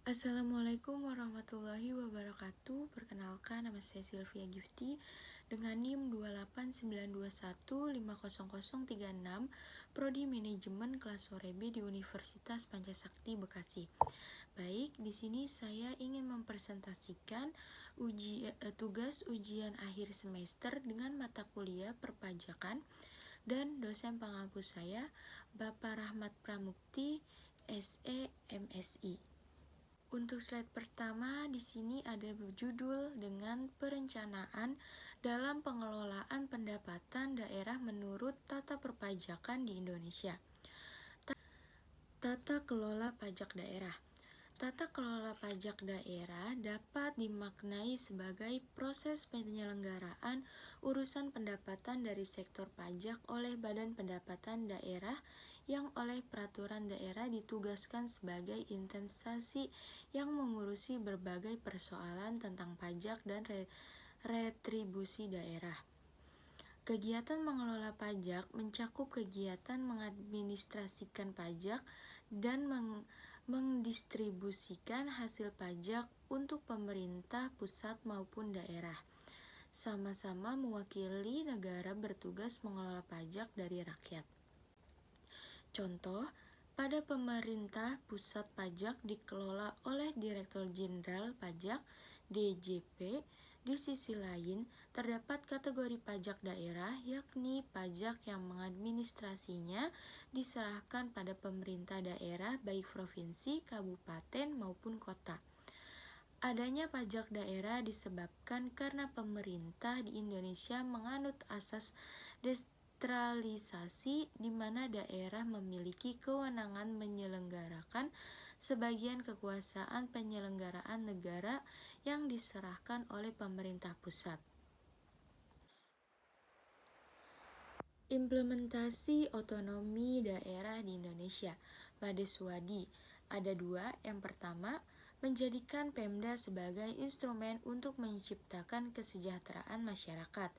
Assalamualaikum warahmatullahi wabarakatuh. Perkenalkan, nama saya Sylvia Gifty dengan NIM 28921500036, Prodi Manajemen kelas sore B di Universitas Pancasakti Bekasi. Baik, di sini saya ingin mempresentasikan tugas ujian akhir semester dengan mata kuliah perpajakan dan dosen pengampu saya, Bapak Rahmat Pramukti, SE MSI. Untuk slide pertama, di sini ada berjudul dengan perencanaan dalam pengelolaan pendapatan daerah menurut tata perpajakan di Indonesia. Tata kelola pajak daerah. Tata kelola pajak daerah dapat dimaknai sebagai proses penyelenggaraan urusan pendapatan dari sektor pajak oleh Badan Pendapatan Daerah yang oleh peraturan daerah ditugaskan sebagai instansi yang mengurusi berbagai persoalan tentang pajak dan retribusi daerah. Kegiatan mengelola pajak mencakup kegiatan mengadministrasikan pajak dan mendistribusikan hasil pajak untuk pemerintah pusat maupun daerah, sama-sama mewakili negara bertugas mengelola pajak dari rakyat. Contoh, pada pemerintah pusat pajak dikelola oleh Direktur Jenderal Pajak (DJP). Di sisi lain, terdapat kategori pajak daerah, yakni pajak yang mengadministrasinya diserahkan pada pemerintah daerah baik provinsi, kabupaten, maupun kota. Adanya pajak daerah disebabkan karena pemerintah di Indonesia menganut asas desentralisasi di mana daerah memiliki kewenangan menyelenggarakan sebagian kekuasaan penyelenggaraan negara yang diserahkan oleh pemerintah pusat. Implementasi otonomi daerah di Indonesia. Pada Suwadi ada dua. Yang pertama, menjadikan Pemda sebagai instrumen untuk menciptakan kesejahteraan masyarakat.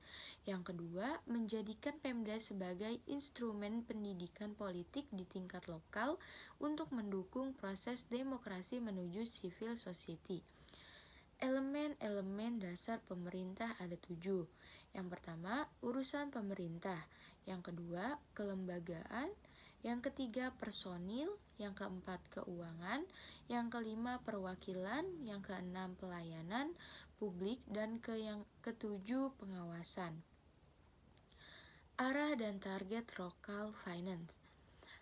Yang kedua, menjadikan Pemda sebagai instrumen pendidikan politik di tingkat lokal untuk mendukung proses demokrasi menuju civil society. Elemen-elemen dasar pemerintah ada 7. Yang pertama, urusan pemerintah. Yang kedua, kelembagaan. Yang ketiga, personil. Yang keempat, keuangan. Yang kelima, perwakilan. Yang keenam, pelayanan publik. Dan yang ketujuh, pengawasan. Arah dan target local finance.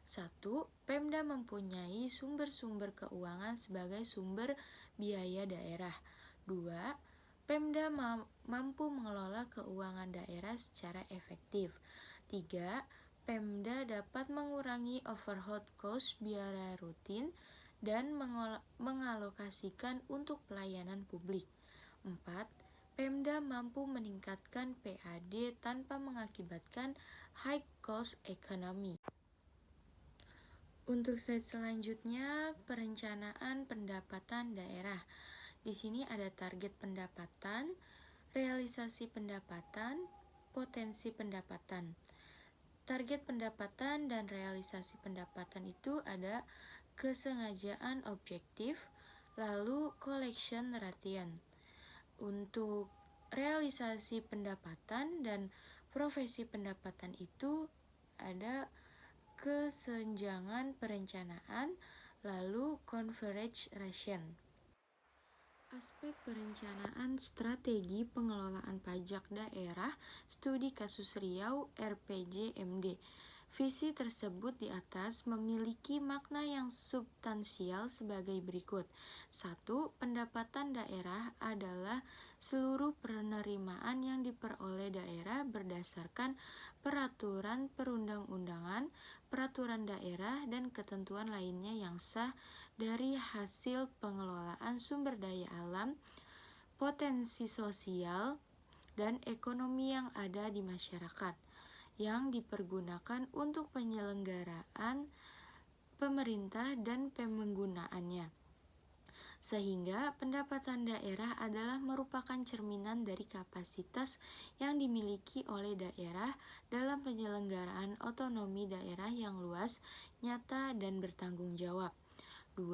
1. Pemda mempunyai sumber-sumber keuangan sebagai sumber biaya daerah. 2. Pemda mampu mengelola keuangan daerah secara efektif. 3. Pemda dapat mengurangi overhead cost biaya rutin dan mengalokasikan untuk pelayanan publik. 4. Pemda mampu meningkatkan PAD tanpa mengakibatkan high cost economy. Untuk slide selanjutnya, perencanaan pendapatan daerah. Di sini ada target pendapatan, realisasi pendapatan, potensi pendapatan. Target pendapatan dan realisasi pendapatan itu ada kesengajaan objektif, lalu collection ration. Untuk realisasi pendapatan dan profesi pendapatan itu ada kesenjangan perencanaan, lalu convergence ration. Aspek perencanaan strategi pengelolaan pajak daerah, studi kasus Riau, RPJMD. Visi tersebut di atas memiliki makna yang substansial sebagai berikut. 1. Pendapatan daerah adalah seluruh penerimaan yang diperoleh daerah berdasarkan peraturan perundang-undangan, peraturan daerah, dan ketentuan lainnya yang sah dari hasil pengelolaan sumber daya alam, potensi sosial, dan ekonomi yang ada di masyarakat, yang dipergunakan untuk penyelenggaraan pemerintah dan penggunaannya. Sehingga pendapatan daerah adalah merupakan cerminan dari kapasitas yang dimiliki oleh daerah dalam penyelenggaraan otonomi daerah yang luas, nyata, dan bertanggung jawab. 2.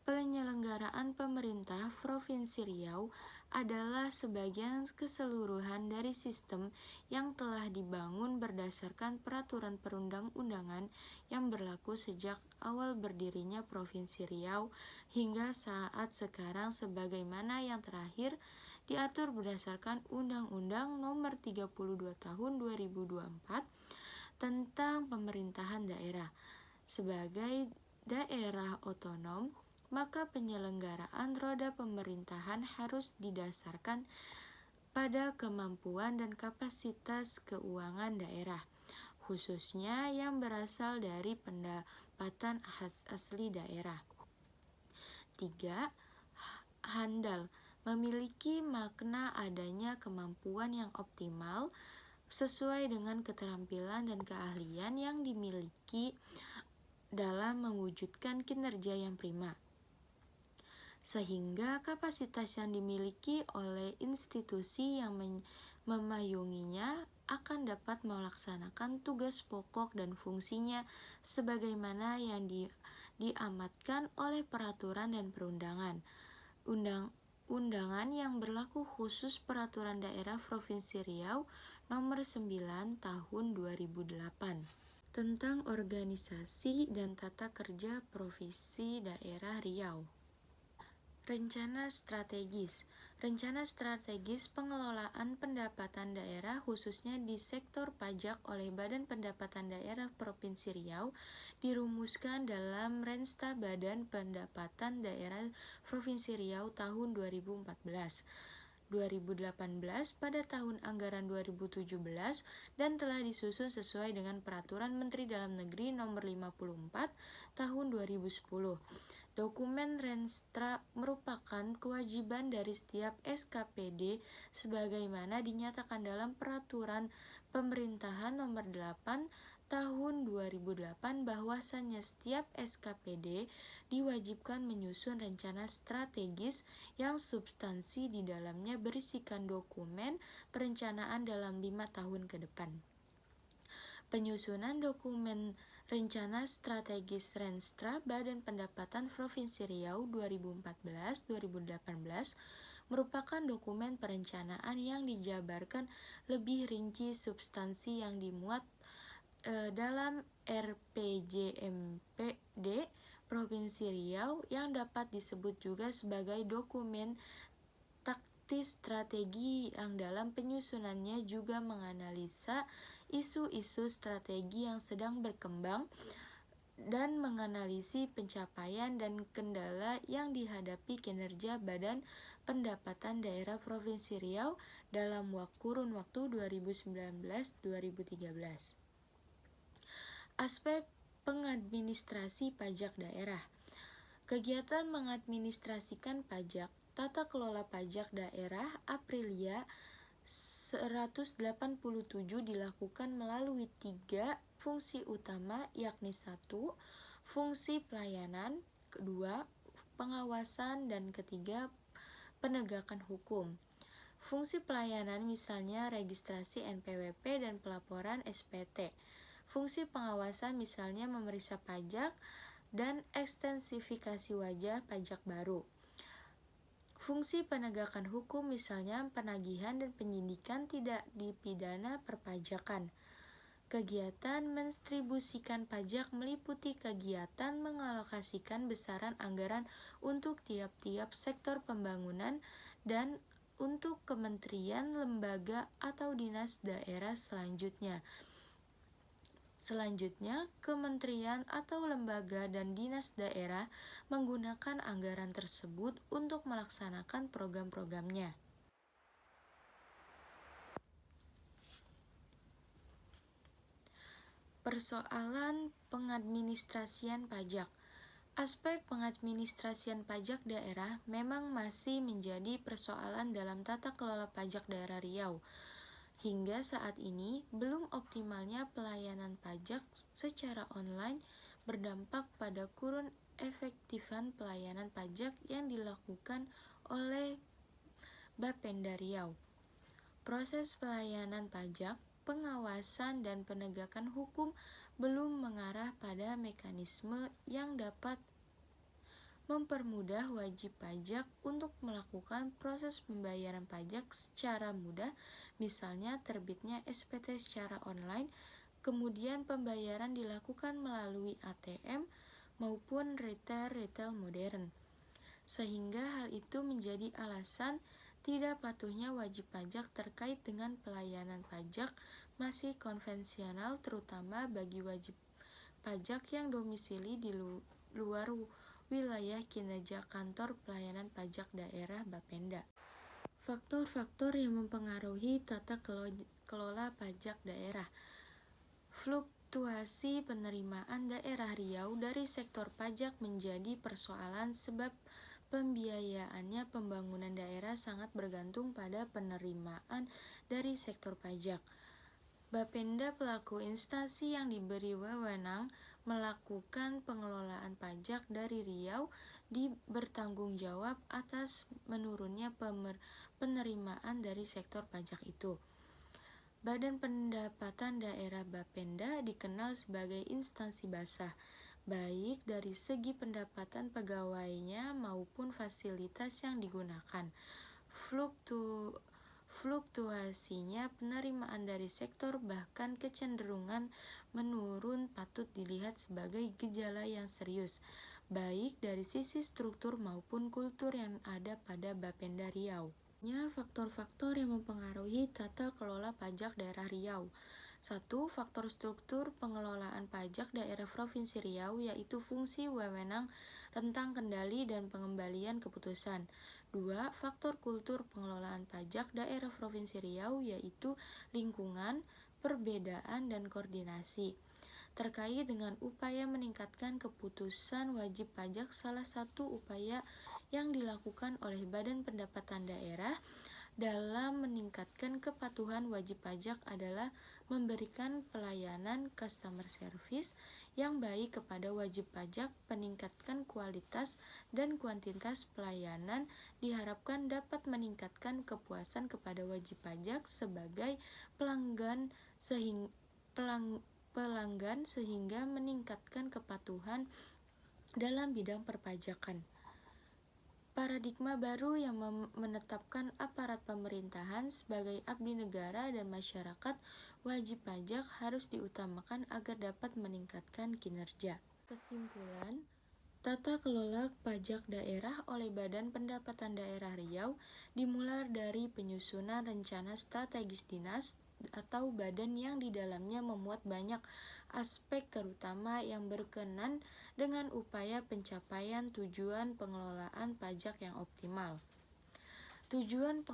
Penyelenggaraan pemerintah Provinsi Riau adalah sebagian keseluruhan dari sistem yang telah dibangun berdasarkan peraturan perundang-undangan yang berlaku sejak awal berdirinya Provinsi Riau hingga saat sekarang, sebagaimana yang terakhir diatur berdasarkan Undang-Undang Nomor 32 Tahun 2024 tentang pemerintahan daerah. Sebagai daerah otonom, maka penyelenggaraan roda pemerintahan harus didasarkan pada kemampuan dan kapasitas keuangan daerah, khususnya yang berasal dari pendapatan asli daerah. 3. Handal memiliki makna adanya kemampuan yang optimal sesuai dengan keterampilan dan keahlian yang dimiliki dalam mewujudkan kinerja yang prima, sehingga kapasitas yang dimiliki oleh institusi yang memayunginya akan dapat melaksanakan tugas pokok dan fungsinya sebagaimana yang diamatkan oleh peraturan dan perundangan. Undangan yang berlaku khusus Peraturan Daerah Provinsi Riau Nomor 9 Tahun 2008 tentang organisasi dan tata kerja Provinsi Daerah Riau. Rencana strategis. Rencana strategis pengelolaan pendapatan daerah khususnya di sektor pajak oleh Badan Pendapatan Daerah Provinsi Riau dirumuskan dalam Rensta Badan Pendapatan Daerah Provinsi Riau tahun 2018 pada tahun anggaran 2017 dan telah disusun sesuai dengan Peraturan Menteri Dalam Negeri Nomor 54 Tahun 2010. Dokumen Renstra merupakan kewajiban dari setiap SKPD sebagaimana dinyatakan dalam Peraturan Pemerintahan Nomor 8 Tahun 2008 bahwasannya setiap SKPD diwajibkan menyusun rencana strategis yang substansi di dalamnya berisikan dokumen perencanaan dalam 5 tahun ke depan. Penyusunan dokumen Rencana Strategis Renstra Badan Pendapatan Provinsi Riau 2014-2018 merupakan dokumen perencanaan yang dijabarkan lebih rinci substansi yang dimuat dalam RPJMPD Provinsi Riau yang dapat disebut juga sebagai dokumen taktis strategi yang dalam penyusunannya juga menganalisa isu-isu strategi yang sedang berkembang dan menganalisi pencapaian dan kendala yang dihadapi kinerja Badan Pendapatan Daerah Provinsi Riau dalam kurun waktu 2019-2013. Aspek pengadministrasi pajak daerah. Kegiatan mengadministrasikan pajak, tata kelola pajak daerah Aprilia 187 dilakukan melalui 3 fungsi utama, yakni 1. Fungsi pelayanan, 2. Pengawasan, dan 3. Penegakan hukum. Fungsi pelayanan misalnya registrasi NPWP dan pelaporan SPT. Fungsi pengawasan misalnya memeriksa pajak dan ekstensifikasi wajah pajak baru. Fungsi penegakan hukum misalnya penagihan dan penyidikan tidak dipidana perpajakan. Kegiatan mendistribusikan pajak meliputi kegiatan mengalokasikan besaran anggaran untuk tiap-tiap sektor pembangunan dan untuk kementerian, lembaga, atau dinas daerah selanjutnya. Kementerian atau lembaga dan dinas daerah menggunakan anggaran tersebut untuk melaksanakan program-programnya. Persoalan pengadministrasian pajak. Aspek pengadministrasian pajak daerah memang masih menjadi persoalan dalam tata kelola pajak daerah Riau. Hingga saat ini, belum optimalnya pelayanan pajak secara online berdampak pada kurun efektifan pelayanan pajak yang dilakukan oleh Bapenda Riau. Proses pelayanan pajak, pengawasan, dan penegakan hukum belum mengarah pada mekanisme yang dapat mempermudah wajib pajak untuk melakukan proses pembayaran pajak secara mudah, misalnya terbitnya SPT secara online, kemudian pembayaran dilakukan melalui ATM maupun retail modern. Sehingga hal itu menjadi alasan tidak patuhnya wajib pajak terkait dengan pelayanan pajak masih konvensional, terutama bagi wajib pajak yang domisili di luar wilayah kinerja kantor pelayanan pajak daerah Bapenda. Faktor-faktor yang mempengaruhi tata kelola pajak daerah. Fluktuasi penerimaan daerah Riau dari sektor pajak menjadi persoalan sebab pembiayaannya pembangunan daerah sangat bergantung pada penerimaan dari sektor pajak. Bapenda pelaku instansi yang diberi wewenang melakukan pengelolaan pajak dari Riau bertanggung jawab atas menurunnya penerimaan dari sektor pajak itu. Badan Pendapatan Daerah Bapenda dikenal sebagai instansi basah, baik dari segi pendapatan pegawainya maupun fasilitas yang digunakan. Fluktuasinya penerimaan dari sektor bahkan kecenderungan menurun patut dilihat sebagai gejala yang serius, baik dari sisi struktur maupun kultur yang ada pada Bapenda Riau. Faktor-faktor yang mempengaruhi tata kelola pajak daerah Riau. 1. Faktor struktur pengelolaan pajak daerah Provinsi Riau, yaitu fungsi wewenang, rentang kendali, dan pengembalian keputusan. 2. Faktor kultur pengelolaan pajak daerah Provinsi Riau, yaitu lingkungan, perbedaan, dan koordinasi. Terkait dengan upaya meningkatkan keputusan wajib pajak, salah satu upaya yang dilakukan oleh Badan Pendapatan Daerah dalam meningkatkan kepatuhan wajib pajak adalah memberikan pelayanan customer service yang baik kepada wajib pajak. Peningkatan kualitas dan kuantitas pelayanan diharapkan dapat meningkatkan kepuasan kepada wajib pajak sebagai pelanggan sehingga meningkatkan kepatuhan dalam bidang perpajakan. Paradigma baru yang menetapkan aparat pemerintahan sebagai abdi negara dan masyarakat wajib pajak harus diutamakan agar dapat meningkatkan kinerja. Kesimpulan, tata kelola pajak daerah oleh Badan Pendapatan Daerah Riau dimulai dari penyusunan rencana strategis dinas atau badan yang di dalamnya memuat banyak aspek terutama yang berkenan dengan upaya pencapaian tujuan pengelolaan pajak yang optimal. Tujuan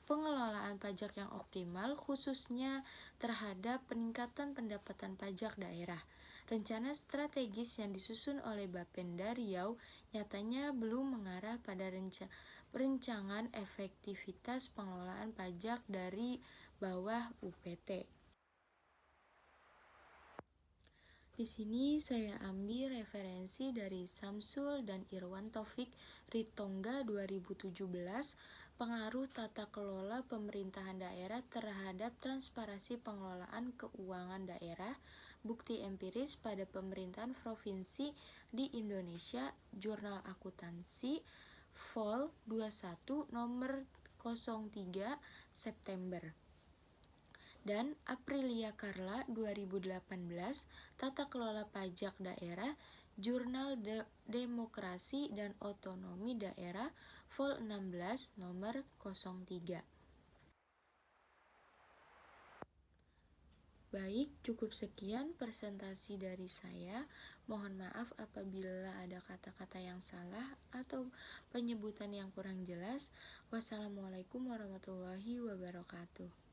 pengelolaan pajak yang optimal khususnya terhadap peningkatan pendapatan pajak daerah. Rencana strategis yang disusun oleh Bapenda Riau nyatanya belum mengarah pada rencangan efektivitas pengelolaan pajak dari bawah UPT. Di sini saya ambil referensi dari Samsul dan Irwan Taufik Ritonga 2017, pengaruh tata kelola pemerintahan daerah terhadap transparansi pengelolaan keuangan daerah, bukti empiris pada pemerintahan provinsi di Indonesia, Jurnal Akuntansi, Vol 21 nomor 03 September. Dan Aprilia Carla 2018, Tata Kelola Pajak Daerah, Jurnal Demokrasi dan Otonomi Daerah, Vol 16 nomor 03. Baik, cukup sekian presentasi dari saya. Mohon maaf apabila ada kata-kata yang salah atau penyebutan yang kurang jelas. Wassalamualaikum warahmatullahi wabarakatuh.